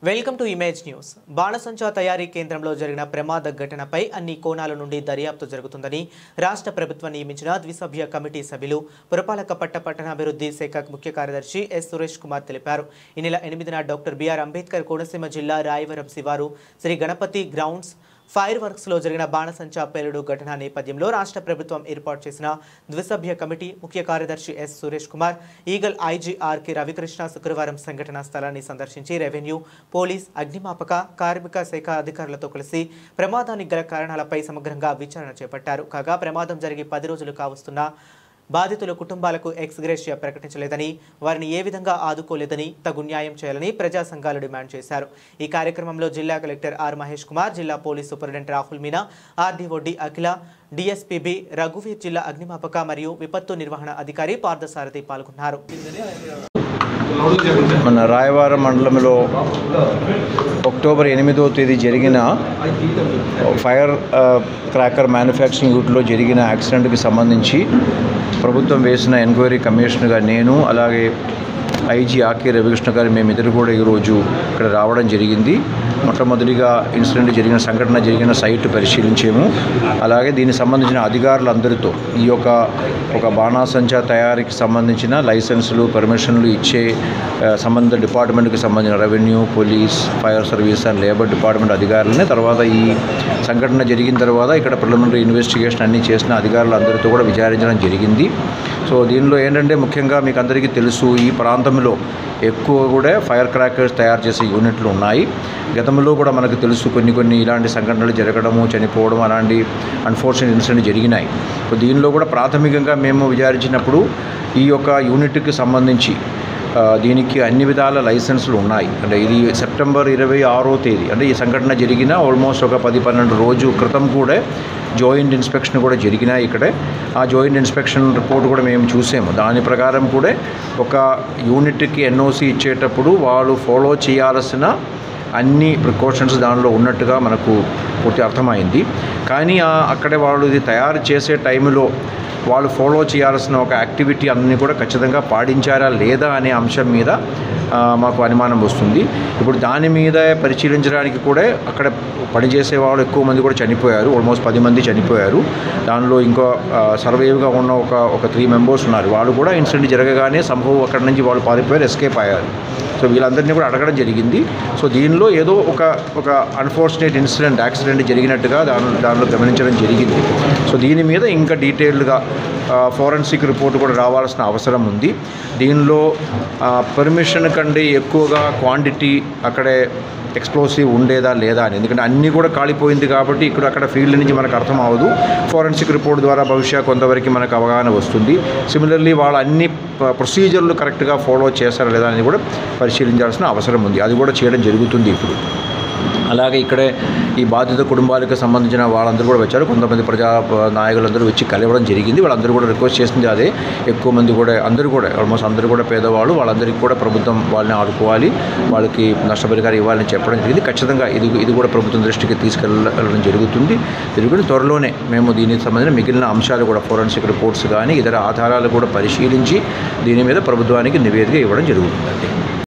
Welcome to Image News. బాణసంచా తయారీ కేంద్రంలో జరిగిన ప్రమాద ఘటనపై అన్ని కోణాల నుండి దర్యాప్తు జరుగుతుందని రాష్ట్ర ప్రభుత్వం నియమించిన ద్విసభ్య కమిటీ సభ్యులు పురపాలక పట్టణాభివృద్ధి శాఖ ముఖ్య కార్యదర్శి ఎస్ సురేష్ కుమార్ తెలిపారు. ఈ నెల 8న డాక్టర్ బిఆర్ అంబేద్కర్ కోనసీమ జిల్లా రాయవరం శివారు Sri Ganapathi grounds fireworks లో జరిగిన బాణసంచా పేలుడు ఘటన నేపథ్యంలో రాష్ట్ర ప్రభుత్వం ఏర్పాటు చేసిన ద్విసభ్య కమిటీ ముఖ్య కార్యదర్శి S Suresh Kumar, Eagle IG R K Ravikrishna శుక్రవారం సంఘటనా స్థలాన్ని సందర్శించి రెవెన్యూ, పోలీస్, అగ్నిమాపక, కార్మిక శాఖ అధికారులతో కలిసి ప్రమాదానికి గల కారణాలపై సమగ్రంగా విచారణ చేపట్టారు. కాగా ప్రమాదం జరిగి 10 రోజులు కావస్తున్నా బాధితుల కుటుంబాలకు ఎక్స్గ్రేషియా ప్రకటించలేదని, వారిని ఏ విధంగా ఆదుకోలేదని తగు న్యాయం చేయాలని ప్రజా సంఘాలు డిమాండ్ చేశారు. ఈ కార్యక్రమంలో జిల్లా కలెక్టర్ ఆర్ మహేష్ కుమార్, జిల్లా police superintendent Rahul Meena, RDO D Akhila, DSP B రఘువీర్, జిల్లా అగ్నిమాపక మరియు విపత్తు నిర్వహణ అధికారి పార్థసారథి పాల్గొన్నారు. మన రాయవరం మండలంలో అక్టోబర్ 8వ తేదీ జరిగిన ఫైర్ క్రాకర్ మ్యానుఫ్యాక్చరింగ్ యూనిట్లో జరిగిన యాక్సిడెంట్కి సంబంధించి ప్రభుత్వం వేసిన ఎంక్వైరీ కమిషనర్గా నేను, అలాగే ఐజీ ఆర్కే రవికృష్ణ గారు మేమిద్దరు కూడా ఈరోజు ఇక్కడ రావడం జరిగింది. మొట్టమొదటిగా సంఘటన జరిగిన సైట్ పరిశీలించాము. అలాగే దీనికి సంబంధించిన అధికారులందరితో ఒక బాణాసంచా తయారీకి సంబంధించిన లైసెన్సులు, పర్మిషన్లు ఇచ్చే సంబంధిత డిపార్ట్మెంట్కి సంబంధించిన revenue, police, fire service and labour department అధికారులని, తర్వాత ఈ సంఘటన జరిగిన తర్వాత ఇక్కడ ప్రిలిమినరీ ఇన్వెస్టిగేషన్ అన్నీ చేసిన అధికారులందరితో కూడా విచారించడం జరిగింది. సో దీనిలో ఏంటంటే ముఖ్యంగా మీకు అందరికీ తెలుసు, ఈ ప్రాంతంలో ఎక్కువ కూడా ఫైర్ క్రాకర్స్ తయారు చేసే యూనిట్లు ఉన్నాయి. గతంలో కూడా మనకు తెలుసు కొన్ని ఇలాంటి సంఘటనలు జరగడము, చనిపోవడం, అలాంటి అన్ఫార్చునేట్ ఇన్సిడెంట్ జరిగినాయి. సో దీనిలో కూడా ప్రాథమికంగా మేము విచారించినప్పుడు ఈ యొక్క యూనిట్కి సంబంధించి దీనికి అన్ని విధాల లైసెన్సులు ఉన్నాయి. అంటే ఇది సెప్టెంబర్ 26వ తేదీ, అంటే ఈ సంఘటన జరిగిన ఆల్మోస్ట్ ఒక 10-12 రోజు క్రితం కూడా జాయింట్ ఇన్స్పెక్షన్ కూడా జరిగినాయి ఇక్కడే. ఆ జాయింట్ ఇన్స్పెక్షన్ రిపోర్ట్ కూడా మేము చూసాము. దాని ప్రకారం కూడా ఒక యూనిట్కి ఎన్ఓసి ఇచ్చేటప్పుడు వాళ్ళు ఫాలో చేయాల్సిన అన్ని ప్రికాషన్స్ దానిలో ఉన్నట్టుగా మనకు పూర్తి అర్థమైంది. కానీ అక్కడే వాళ్ళు ఇది తయారు చేసే టైంలో వాళ్ళు ఫాలో చేయాల్సిన ఒక యాక్టివిటీ అన్నీ కూడా ఖచ్చితంగా పాటించారా లేదా అనే అంశం మీద మాకు అనుమానం వస్తుంది. ఇప్పుడు దాని మీద పరిశీలించడానికి కూడా అక్కడ పనిచేసే వాళ్ళు ఎక్కువ మంది కూడా చనిపోయారు. ఆల్మోస్ట్ 10 మంది చనిపోయారు. దానిలో ఇంకో సర్వైవ్గా ఉన్న ఒక 3 మెంబర్స్ ఉన్నారు. వాళ్ళు కూడా ఇన్సిడెంట్ జరగగానే సంభవం అక్కడి నుంచి వాళ్ళు పారిపోయారు, ఎస్కేప్ అయ్యారు. సో వీళ్ళందరినీ కూడా అడగడం జరిగింది. సో దీనిలో ఏదో ఒక అన్ఫార్చునేట్ యాక్సిడెంట్ జరిగినట్టుగా దానిలో గమనించడం జరిగింది. సో దీని మీద ఇంకా డీటెయిల్డ్గా ఫోరెన్సిక్ రిపోర్ట్ కూడా రావాల్సిన అవసరం ఉంది. దీనిలో పర్మిషన్ కంటే ఎక్కువగా క్వాంటిటీ అక్కడే ఎక్స్ప్లోసివ్ ఉండేదా లేదా అని, ఎందుకంటే అన్నీ కూడా కాలిపోయింది కాబట్టి అక్కడ ఫీల్డ్ నుంచి మనకు అర్థం అవ్వదు. ఫోరెన్సిక్ రిపోర్ట్ ద్వారా భవిష్యత్తు కొంతవరకు మనకు అవగాహన వస్తుంది. సిమిలర్లీ వాళ్ళు అన్ని ప్రొసీజర్లు కరెక్ట్గా ఫాలో చేస్తారా లేదా అని కూడా పరిశీలించాల్సిన అవసరం ఉంది. అది కూడా చేయడం జరుగుతుంది ఇప్పుడు. అలాగే ఇక్కడే ఈ బాధిత కుటుంబాలకు సంబంధించిన వాళ్ళందరూ కూడా వచ్చారు. కొంతమంది ప్రజా నాయకులందరూ వచ్చి కలవడం జరిగింది. వాళ్ళందరూ కూడా రిక్వెస్ట్ చేసింది అదే. ఎక్కువ మంది కూడా ఆల్మోస్ట్ అందరూ కూడా పేదవాళ్ళు, వాళ్ళందరికీ కూడా ప్రభుత్వం వాళ్ళని ఆదుకోవాలి, వాళ్ళకి నష్టపరిహారం ఇవ్వాలని చెప్పడం జరిగింది. ఖచ్చితంగా ఇది కూడా ప్రభుత్వం దృష్టికి తీసుకెళ్ళడం జరుగుతుంది. త్వరలోనే మేము దీనికి సంబంధించిన మిగిలిన అంశాలు కూడా ఫోరెన్సిక్ రిపోర్ట్స్ కానీ ఇతర ఆధారాలు కూడా పరిశీలించి దీని మీద ప్రభుత్వానికి నివేదిక ఇవ్వడం జరుగుతుందండి.